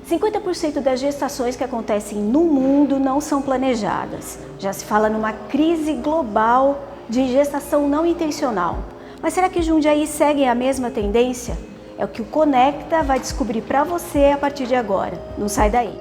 50% das gestações que acontecem no mundo não são planejadas. Já se fala numa crise global de gestação não intencional. Mas será que Jundiaí segue a mesma tendência? É o que o Conecta vai descobrir para você a partir de agora. Não sai daí!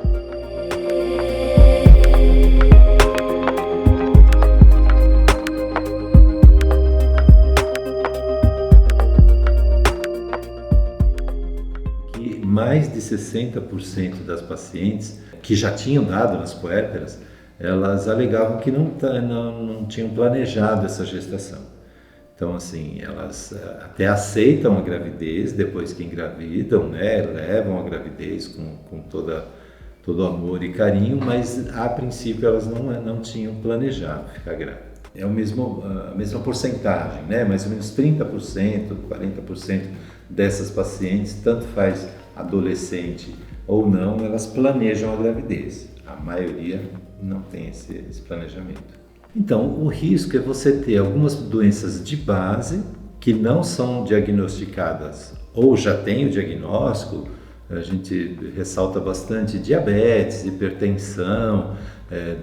Mais de 60% das pacientes que já tinham dado nas puérperas, elas alegavam que não tinham planejado essa gestação. Então, assim, elas até aceitam a gravidez depois que engravidam, né? Levam a gravidez com todo amor e carinho, mas a princípio elas não tinham planejado ficar grávidas. É a mesma porcentagem, né? Mais ou menos 30%, 40% dessas pacientes, tanto faz adolescente ou não, elas planejam a gravidez. A maioria não tem esse planejamento. Então, o risco é você ter algumas doenças de base que não são diagnosticadas ou já tem o diagnóstico. A gente ressalta bastante diabetes, hipertensão,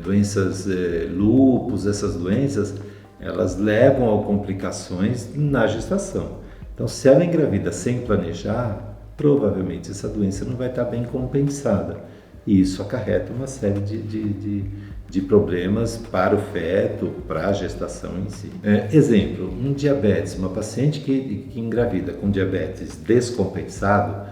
doenças lúpus, essas doenças, elas levam a complicações na gestação. Então, se ela engravida sem planejar, provavelmente essa doença não vai estar bem compensada. E isso acarreta uma série de problemas para o feto, para a gestação em si. Exemplo, um diabetes, uma paciente que engravida com diabetes descompensado,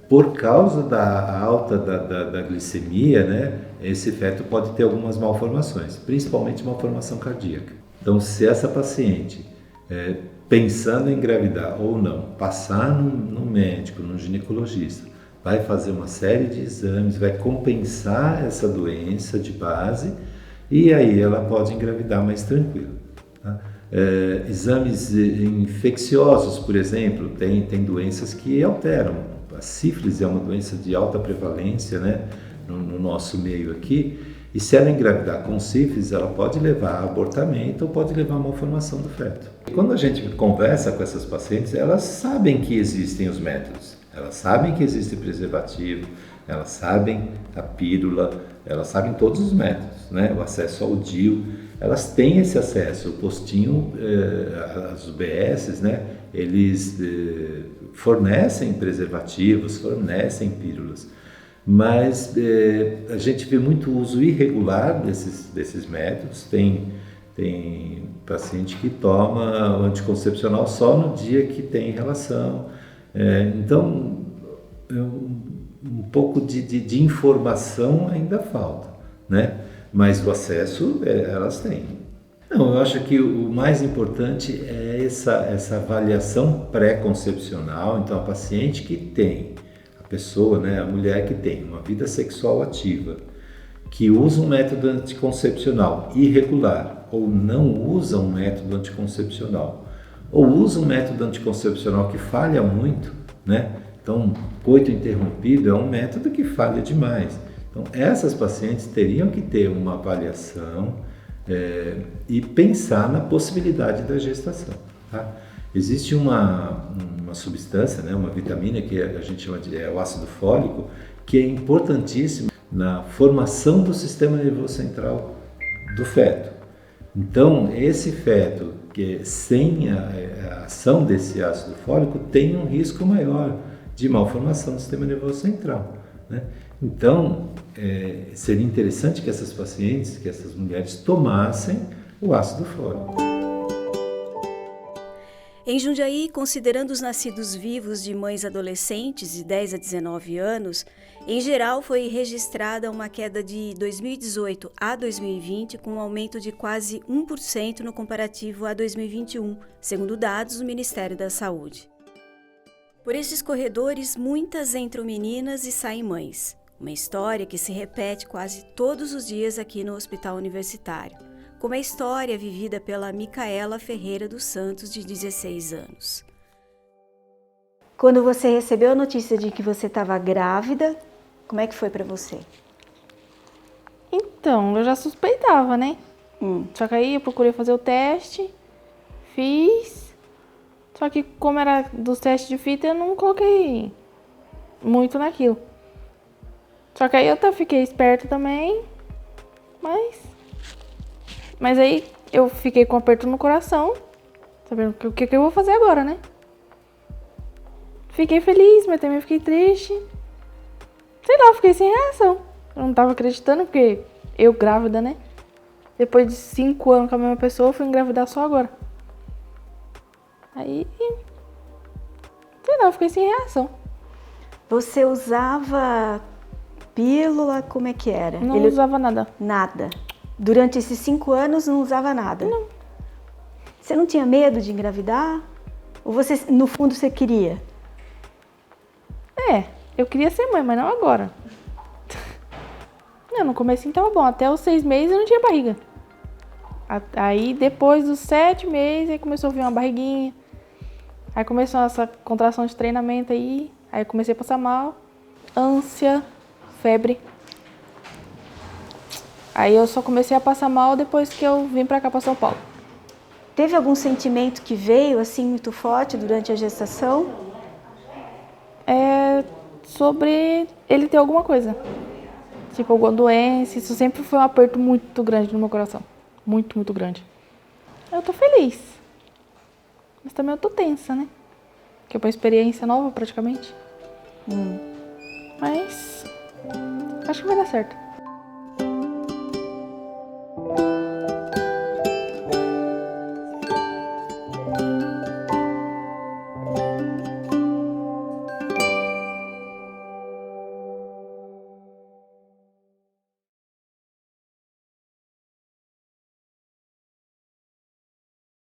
por causa da alta da glicemia, né, esse feto pode ter algumas malformações, principalmente malformação cardíaca. Então, se essa paciente pensando em engravidar ou não, passar no médico, no ginecologista, vai fazer uma série de exames, vai compensar essa doença de base e aí ela pode engravidar mais tranquilo. Tá? Exames infecciosos, por exemplo, tem doenças que alteram. A sífilis é uma doença de alta prevalência, né, no nosso meio aqui. E se ela engravidar com sífilis, ela pode levar a abortamento ou pode levar a malformação do feto. Quando a gente conversa com essas pacientes, elas sabem que existem os métodos, elas sabem que existe preservativo, elas sabem a pílula, elas sabem todos os métodos, né? O acesso ao DIU, elas têm esse acesso. O postinho, as UBSs, né? Eles fornecem preservativos, fornecem pílulas. Mas a gente vê muito uso irregular desses métodos. Tem paciente que toma o anticoncepcional só no dia que tem relação. Então, um pouco de informação ainda falta, né? Mas o acesso elas têm. Não, eu acho que o mais importante é essa avaliação pré-concepcional. Então, a paciente que tem pessoa, né, a mulher que tem uma vida sexual ativa, que usa um método anticoncepcional irregular ou não usa um método anticoncepcional, ou usa um método anticoncepcional que falha muito, né? Então, coito interrompido é um método que falha demais. Então, essas pacientes teriam que ter uma avaliação e pensar na possibilidade da gestação. Tá? Existe uma substância, né, uma vitamina que a gente chama de o ácido fólico, que é importantíssimo na formação do sistema nervoso central do feto. Então, esse feto, que sem a ação desse ácido fólico, tem um risco maior de malformação do sistema nervoso central, né? Então, seria interessante que essas pacientes, que essas mulheres tomassem o ácido fólico. Em Jundiaí, considerando os nascidos vivos de mães adolescentes de 10 a 19 anos, em geral foi registrada uma queda de 2018 a 2020 com um aumento de quase 1% no comparativo a 2021, segundo dados do Ministério da Saúde. Por esses corredores, muitas entram meninas e saem mães. Uma história que se repete quase todos os dias aqui no Hospital Universitário, como a história vivida pela Micaela Ferreira dos Santos, de 16 anos. Quando você recebeu a notícia de que você estava grávida, como é que foi para você? Então, eu já suspeitava, né? Só que aí eu procurei fazer o teste, fiz. Só que como era dos testes de fita, eu não coloquei muito naquilo. Só que aí eu até fiquei esperta também, mas aí eu fiquei com um aperto no coração, sabendo o que eu vou fazer agora, né? Fiquei feliz, mas também fiquei triste. Sei lá, eu fiquei sem reação. Eu não tava acreditando, porque eu grávida, né? Depois de 5 anos com a mesma pessoa, eu fui engravidar só agora. Aí, sei lá, eu fiquei sem reação. Você usava pílula? Como é que era? Não usava nada. Nada. Durante esses 5 anos não usava nada? Não. Você não tinha medo de engravidar? Ou você, no fundo, você queria? Eu queria ser mãe, mas não agora. Não, no comecinho tava bom. Até os 6 meses eu não tinha barriga. Aí depois dos 7 meses, aí começou a vir uma barriguinha. Aí começou essa contração de treinamento aí. Aí eu comecei a passar mal. Ânsia, febre. Aí eu só comecei a passar mal depois que eu vim pra cá, pra São Paulo. Teve algum sentimento que veio assim muito forte durante a gestação? Sobre ele ter alguma coisa. Tipo, alguma doença. Isso sempre foi um aperto muito grande no meu coração. Muito, muito grande. Eu tô feliz. Mas também eu tô tensa, né? Que é uma experiência nova, praticamente. Mas acho que vai dar certo.